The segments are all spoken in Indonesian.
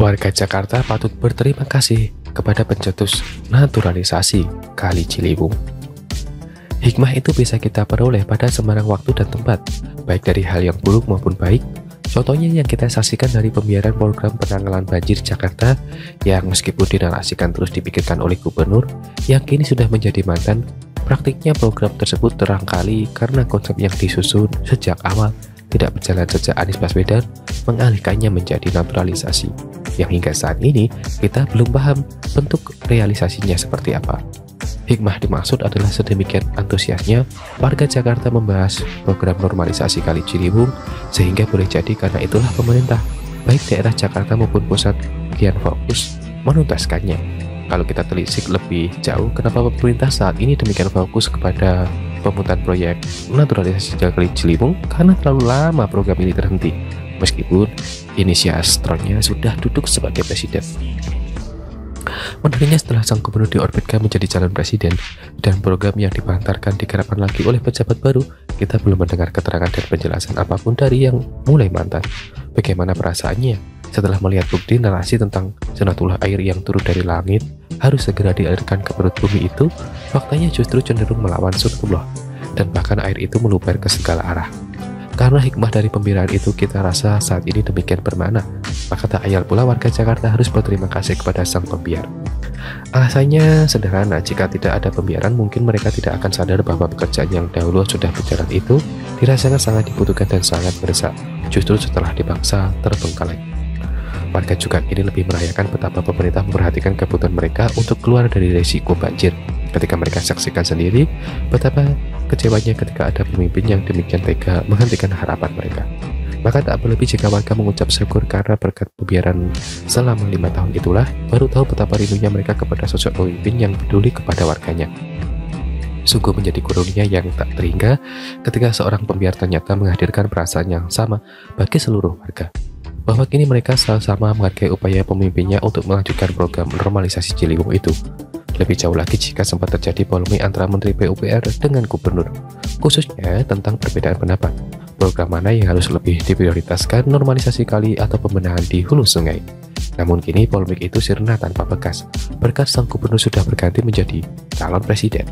Warga Jakarta patut berterima kasih kepada pencetus naturalisasi Kali Ciliwung. Hikmah itu bisa kita peroleh pada sembarang waktu dan tempat, baik dari hal yang buruk maupun baik. Contohnya yang kita saksikan dari pembiaran program penanggalan banjir Jakarta yang meskipun dinarasikan terus dipikirkan oleh gubernur yang kini sudah menjadi mantan, praktiknya program tersebut terangkali karena konsep yang disusun sejak awal tidak berjalan sejak Anies Baswedan mengalihkannya menjadi naturalisasi, yang hingga saat ini kita belum paham bentuk realisasinya seperti apa. Hikmah dimaksud adalah sedemikian antusiasnya warga Jakarta membahas program normalisasi Kali Ciliwung, sehingga boleh jadi karena itulah pemerintah, baik daerah Jakarta maupun pusat, kian fokus menuntaskannya. Kalau kita telisik lebih jauh, kenapa pemerintah saat ini demikian fokus kepada pemutusan proyek naturalisasi Kali Ciliwung? Karena terlalu lama program ini terhenti, meskipun inisiatornya sudah duduk sebagai presiden. Menariknya setelah sang gubernur diorbitkan menjadi calon presiden dan program yang dibantarkan digarapkan lagi oleh pejabat baru, kita belum mendengar keterangan dan penjelasan apapun dari yang mulai mantan. Bagaimana perasaannya setelah melihat bukti narasi tentang sunatullah air yang turun dari langit harus segera dialirkan ke perut bumi itu? Faktanya justru cenderung melawan sunatullah, dan bahkan air itu meluber ke segala arah. Karena hikmah dari pembiaran itu kita rasa saat ini demikian bermakna, maka tak ayal pula warga Jakarta harus berterima kasih kepada sang pembiar. Alasannya sederhana, jika tidak ada pembiaran mungkin mereka tidak akan sadar bahwa pekerjaan yang dahulu sudah berjalan itu dirasakan sangat dibutuhkan dan sangat mendesak, justru setelah dipaksa terbengkalai. Warga juga kini lebih merayakan betapa pemerintah memperhatikan kebutuhan mereka untuk keluar dari risiko banjir, ketika mereka saksikan sendiri betapa kecewanya ketika ada pemimpin yang demikian tega menghentikan harapan mereka. Maka tak berlebih jika warga mengucap syukur karena berkat pembiaran selama 5 tahun itulah baru tahu betapa rindunya mereka kepada sosok pemimpin yang peduli kepada warganya. Sungguh menjadi karunia yang tak terhingga ketika seorang pembiar ternyata menghadirkan perasaan yang sama bagi seluruh warga, bahwa kini mereka sama-sama menghargai upaya pemimpinnya untuk melanjutkan program normalisasi Ciliwung itu. Lebih jauh lagi jika sempat terjadi polemik antara Menteri PUPR dengan Gubernur, khususnya tentang perbedaan pendapat, program mana yang harus lebih diprioritaskan, normalisasi kali atau pembenahan di hulu sungai. Namun kini polemik itu sirna tanpa bekas, berkat sang Gubernur sudah berganti menjadi calon presiden.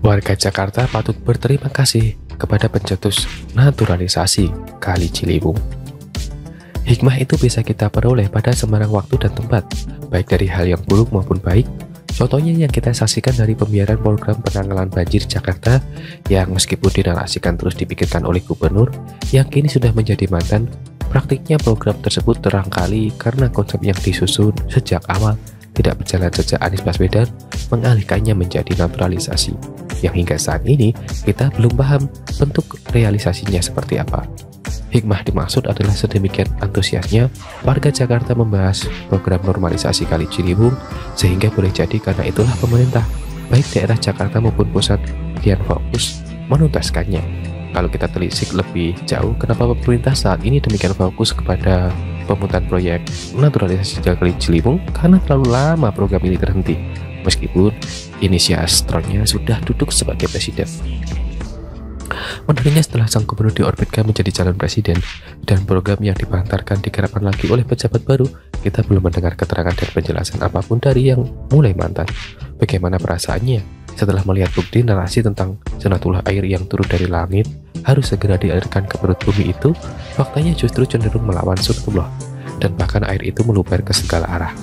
Warga Jakarta patut berterima kasih kepada pencetus naturalisasi Kali Ciliwung. Hikmah itu bisa kita peroleh pada sembarang waktu dan tempat, baik dari hal yang buruk maupun baik. Contohnya yang kita saksikan dari pembiaran program penanggalan banjir Jakarta yang meskipun dinarasikan terus dipikirkan oleh gubernur yang kini sudah menjadi mantan, praktiknya program tersebut terangkali karena konsep yang disusun sejak awal tidak berjalan sejak Anies Baswedan mengalihkannya menjadi naturalisasi, yang hingga saat ini kita belum paham bentuk realisasinya seperti apa. Hikmah dimaksud adalah sedemikian antusiasnya warga Jakarta membahas program normalisasi Kali Ciliwung, sehingga boleh jadi karena itulah pemerintah, baik daerah Jakarta maupun pusat, kian fokus menuntaskannya. Kalau kita telisik lebih jauh, kenapa pemerintah saat ini demikian fokus kepada pemutusan proyek naturalisasi Kali Ciliwung? Karena terlalu lama program ini terhenti, meskipun Inisiasi Astronnya sudah duduk sebagai presiden. Menariknya, setelah sang gubernur diorbitkan menjadi calon presiden dan program yang dibantarkan digarapkan lagi oleh pejabat baru, kita belum mendengar keterangan dan penjelasan apapun dari yang mulai mantan. Bagaimana perasaannya setelah melihat bukti narasi tentang sunatullah air yang turun dari langit harus segera dialirkan ke perut bumi itu? Faktanya justru cenderung melawan sunatullah, dan bahkan air itu meluber ke segala arah.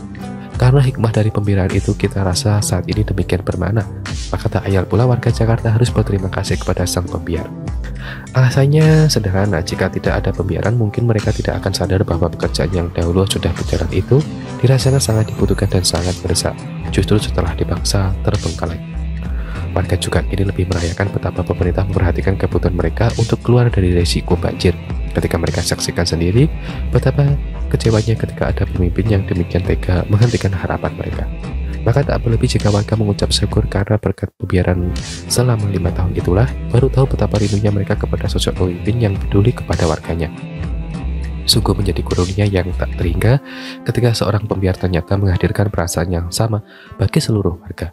Karena hikmah dari pembiaran itu kita rasa saat ini demikian bermakna, maka tak ayal pula warga Jakarta harus berterima kasih kepada sang pembiar. Alasannya sederhana, jika tidak ada pembiaran mungkin mereka tidak akan sadar bahwa pekerjaan yang dahulu sudah berjalan itu dirasakan sangat dibutuhkan dan sangat mendesak, justru setelah dipaksa terbengkalai. Warga juga kini lebih merayakan betapa pemerintah memperhatikan kebutuhan mereka untuk keluar dari risiko banjir, ketika mereka saksikan sendiri betapa kecewanya ketika ada pemimpin yang demikian tega menghentikan harapan mereka. Maka tak berlebih jika warga mengucap syukur karena berkat pembiaran selama 5 tahun itulah baru tahu betapa rindunya mereka kepada sosok pemimpin yang peduli kepada warganya. Sungguh menjadi karunia yang tak terhingga ketika seorang pembiar ternyata menghadirkan perasaan yang sama bagi seluruh warga,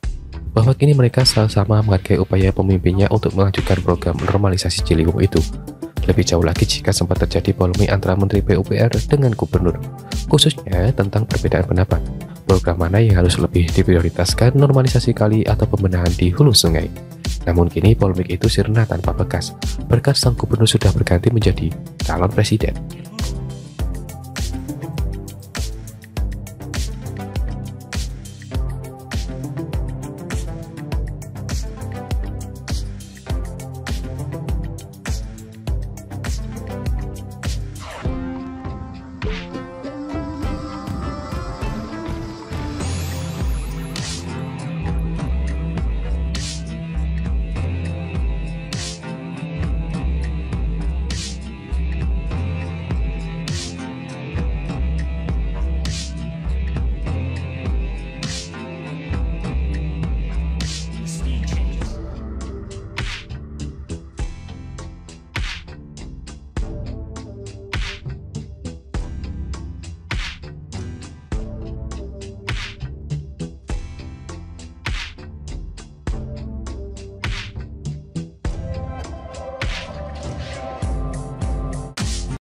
bahwa kini mereka sama-sama menghargai upaya pemimpinnya untuk melanjutkan program normalisasi Ciliwung itu. Lebih jauh lagi jika sempat terjadi polemik antara Menteri PUPR dengan Gubernur, khususnya tentang perbedaan pendapat, program mana yang harus lebih diprioritaskan, normalisasi kali atau pembenahan di hulu sungai. Namun kini polemik itu sirna tanpa bekas, berkat sang Gubernur sudah berganti menjadi calon presiden.